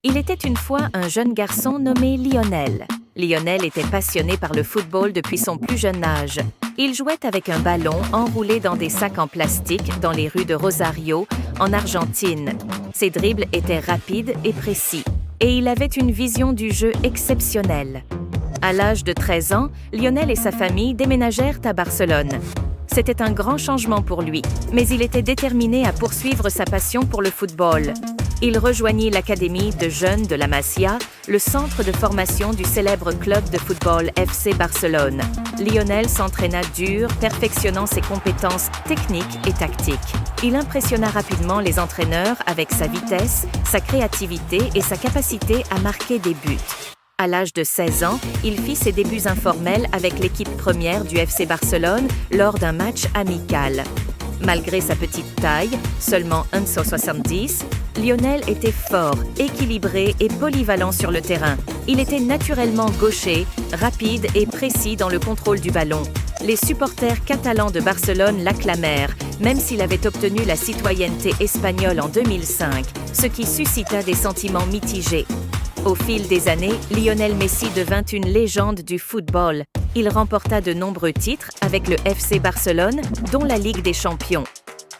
Il était une fois un jeune garçon nommé Lionel. Lionel était passionné par le football depuis son plus jeune âge. Il jouait avec un ballon enroulé dans des sacs en plastique dans les rues de Rosario, en Argentine. Ses dribbles étaient rapides et précis, et il avait une vision du jeu exceptionnelle. À l'âge de 13 ans, Lionel et sa famille déménagèrent à Barcelone. C'était un grand changement pour lui, mais il était déterminé à poursuivre sa passion pour le football. Il rejoignit l'académie de jeunes de la Masia, le centre de formation du célèbre club de football FC Barcelone. Lionel s'entraîna dur, perfectionnant ses compétences techniques et tactiques. Il impressionna rapidement les entraîneurs avec sa vitesse, sa créativité et sa capacité à marquer des buts. À l'âge de 16 ans, il fit ses débuts informels avec l'équipe première du FC Barcelone lors d'un match amical. Malgré sa petite taille, seulement 1,70 m, Lionel était fort, équilibré et polyvalent sur le terrain. Il était naturellement gaucher, rapide et précis dans le contrôle du ballon. Les supporters catalans de Barcelone l'acclamèrent, même s'il avait obtenu la citoyenneté espagnole en 2005, ce qui suscita des sentiments mitigés. Au fil des années, Lionel Messi devint une légende du football. Il remporta de nombreux titres avec le FC Barcelone, dont la Ligue des Champions.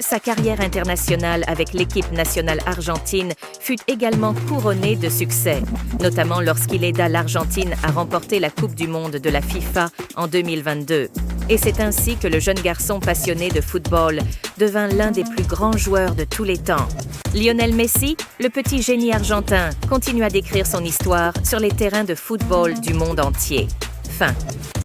Sa carrière internationale avec l'équipe nationale argentine fut également couronnée de succès, notamment lorsqu'il aida l'Argentine à remporter la Coupe du monde de la FIFA en 2022. Et c'est ainsi que le jeune garçon passionné de football devint l'un des plus grands joueurs de tous les temps. Lionel Messi, le petit génie argentin, continua d'écrire son histoire sur les terrains de football du monde entier. Fin.